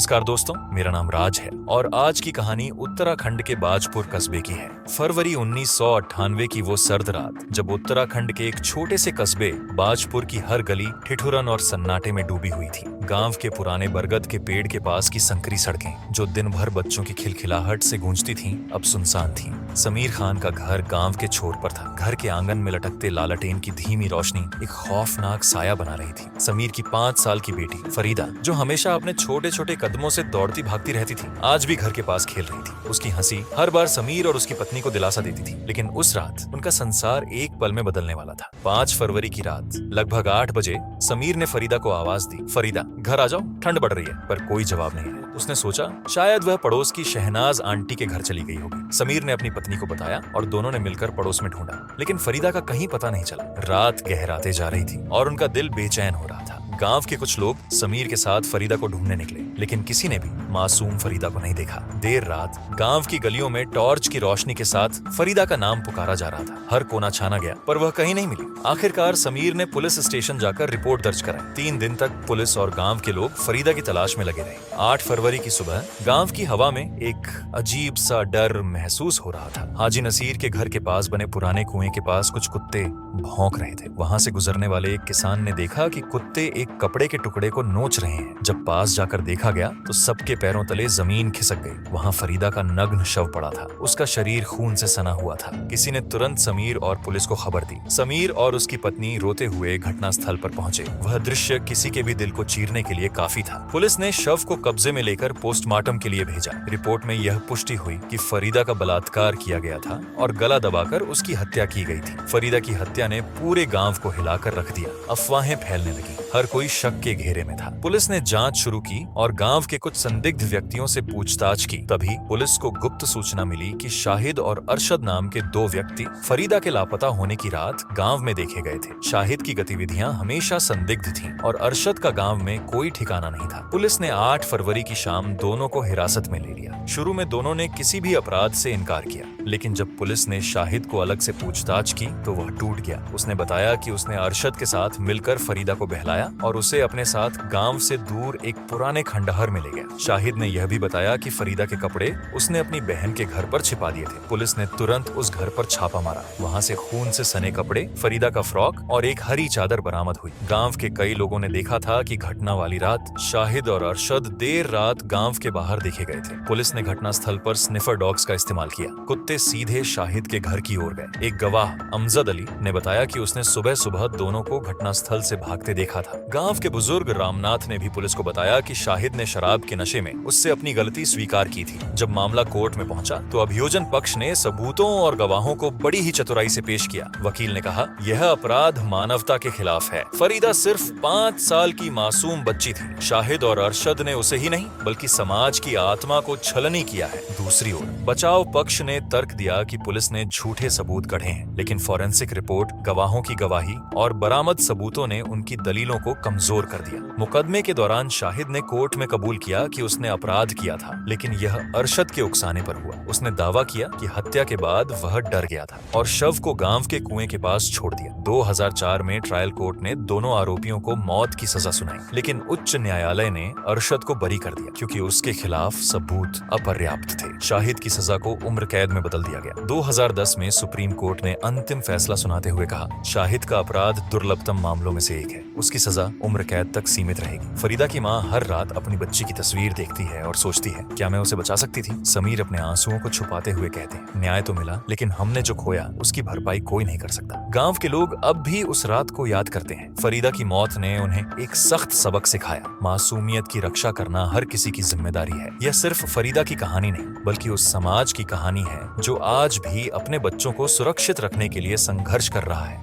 नमस्कार दोस्तों, मेरा नाम राज है और आज की कहानी उत्तराखंड के बाजपुर कस्बे की है। फरवरी 1998 की वो सर्द रात जब उत्तराखंड के एक छोटे से कस्बे बाजपुर की हर गली ठिठुरन और सन्नाटे में डूबी हुई थी। गांव के पुराने बरगद के पेड़ के पास की संकरी सड़कें जो दिन भर बच्चों की खिलखिलाहट से गूंजती थीं, अब सुनसान थीं। समीर खान का घर गांव के छोर पर था। घर के आंगन में लटकते लालटेन की धीमी रोशनी एक खौफनाक साया बना रही थी। समीर की 5 साल की बेटी फरीदा, जो हमेशा अपने छोटे छोटे कदमों से दौड़ती भागती रहती थी, आज भी घर के पास खेल रही थी। उसकी हंसी हर बार समीर और उसकी पत्नी को दिलासा देती थी, लेकिन उस रात उनका संसार एक पल में बदलने वाला था। 5 फरवरी की रात लगभग 8 बजे समीर ने फरीदा को आवाज दी, फरीदा घर आ जाओ, ठंड बढ़ रही है। पर कोई जवाब नहीं आया। उसने सोचा शायद वह पड़ोस की शहनाज आंटी के घर चली गई होगी। समीर ने अपनी पत्नी को बताया और दोनों ने मिलकर पड़ोस में ढूंढा, लेकिन फरीदा का कहीं पता नहीं चला। रात गहराते जा रही थी और उनका दिल बेचैन हो रहा था। गांव के कुछ लोग समीर के साथ फरीदा को ढूंढने निकले, लेकिन किसी ने भी मासूम फरीदा को नहीं देखा। देर रात गांव की गलियों में टॉर्च की रोशनी के साथ फरीदा का नाम पुकारा जा रहा था। हर कोना छाना गया, पर वह कहीं नहीं मिली। आखिरकार समीर ने पुलिस स्टेशन जाकर रिपोर्ट दर्ज कराई। 3 दिन तक पुलिस और गांव के लोग फरीदा की तलाश में लगे रहे। 8 फरवरी की सुबह गांव की हवा में एक अजीब सा डर महसूस हो रहा था। हाजी नसीर के घर के पास बने पुराने कुएं के पास कुछ कुत्ते भौंक रहे थे। वहां से गुजरने वाले एक किसान ने देखा कि कुत्ते एक कपड़े के टुकड़े को नोच रहे हैं। जब पास जाकर देखा गया तो सबके पैरों तले जमीन खिसक गई। वहां फरीदा का नग्न शव पड़ा था। उसका शरीर खून से सना हुआ था। किसी ने तुरंत समीर और पुलिस को खबर दी। समीर और उसकी पत्नी रोते हुए घटनास्थल पर पहुंचे। वह दृश्य किसी के भी दिल को चीरने के लिए काफी था। पुलिस ने शव को कब्जे में लेकर पोस्टमार्टम के लिए भेजा। रिपोर्ट में यह पुष्टि हुई कि फरीदा का बलात्कार किया गया था और गला दबाकर उसकी हत्या की गई थी। फरीदा की हत्या ने पूरे गांव को हिलाकर रख दिया। अफवाहें फैलने लगी। हर कोई शक के घेरे में था। पुलिस ने जांच शुरू की और गांव के कुछ संदिग्ध व्यक्तियों से पूछताछ की। तभी पुलिस को गुप्त सूचना मिली कि शाहिद और अरशद नाम के 2 व्यक्ति फरीदा के लापता होने की रात गांव में देखे गए थे। शाहिद की गतिविधियां हमेशा संदिग्ध थीं और अरशद का गांव में कोई ठिकाना नहीं था। पुलिस ने 8 फरवरी की शाम दोनों को हिरासत में ले लिया। शुरू में दोनों ने किसी भी अपराध से इनकार किया, लेकिन जब पुलिस ने शाहिद को अलग से पूछताछ की तो वह टूट गया। उसने बताया कि उसने अरशद के साथ मिलकर फरीदा को बहलाया और उसे अपने साथ गांव से दूर एक पुराने खंडहर में ले गया। शाहिद ने यह भी बताया कि फरीदा के कपड़े उसने अपनी बहन के घर पर छिपा दिए थे। पुलिस ने तुरंत उस घर पर छापा मारा। वहां से खून से सने कपड़े, फरीदा का फ्रॉक और एक हरी चादर बरामद हुई। गांव के कई लोगों ने देखा था कि घटना वाली रात शाहिद और अरशद देर रात गांव के बाहर देखे गए थे। पुलिस ने घटनास्थल पर स्निफर डॉग्स का इस्तेमाल किया। कुत्ते सीधे शाहिद के घर की ओर गए। एक गवाह अमजद अली ने बताया कि उसने सुबह सुबह दोनों को घटनास्थल से भागते देखा था। गांव के बुजुर्ग रामनाथ ने भी पुलिस को बताया कि शाहिद ने शराब के नशे में उससे अपनी गलती स्वीकार की थी। जब मामला कोर्ट में पहुंचा तो अभियोजन पक्ष ने सबूतों और गवाहों को बड़ी ही चतुराई से पेश किया। वकील ने कहा, यह अपराध मानवता के खिलाफ है। फरीदा सिर्फ 5 साल की मासूम बच्ची थी। शाहिद और अरशद ने उसे ही नहीं बल्कि समाज की आत्मा को छलनी किया है। दूसरी ओर बचाव पक्ष ने तर्क दिया कि पुलिस ने झूठे सबूत गढ़े हैं, लेकिन फॉरेंसिक रिपोर्ट, गवाहों की गवाही और बरामद सबूतों ने उनकी दलीलों को कमजोर कर दिया। मुकदमे के दौरान शाहिद ने कोर्ट में कबूल किया कि उसने अपराध किया था, लेकिन यह अरशद के उकसाने पर हुआ। उसने दावा किया कि हत्या के बाद वह डर गया था और शव को गांव के कुएं के पास छोड़ दिया। 2004 में ट्रायल कोर्ट ने दोनों आरोपियों को मौत की सजा सुनाई, लेकिन उच्च न्यायालय ने अरशद को बरी कर दिया क्योंकि उसके खिलाफ सबूत अपर्याप्त थे। शाहिद की सजा को उम्र कैद में बदल दिया गया। 2010 में सुप्रीम कोर्ट ने अंतिम फैसला सुनाते हुए कहा, शाहिद का अपराध दुर्लभतम मामलों में से एक है। उसकी सजा उम्र कैद तक सीमित रहेगी। फरीदा की मां हर रात अपनी बच्ची की तस्वीर देखती है और सोचती है, क्या मैं उसे बचा सकती थी? समीर अपने आंसुओं को छुपाते हुए कहते हैं, न्याय तो मिला, लेकिन हमने जो खोया उसकी भरपाई कोई नहीं कर सकता। गांव के लोग अब भी उस रात को याद करते हैं। फरीदा की मौत ने उन्हें एक सख्त सबक सिखाया। मासूमियत की रक्षा करना हर किसी की जिम्मेदारी है। यह सिर्फ फरीदा की कहानी नहीं बल्कि उस समाज की कहानी है जो आज भी अपने बच्चों को सुरक्षित रखने के लिए संघर्ष कर रहा है।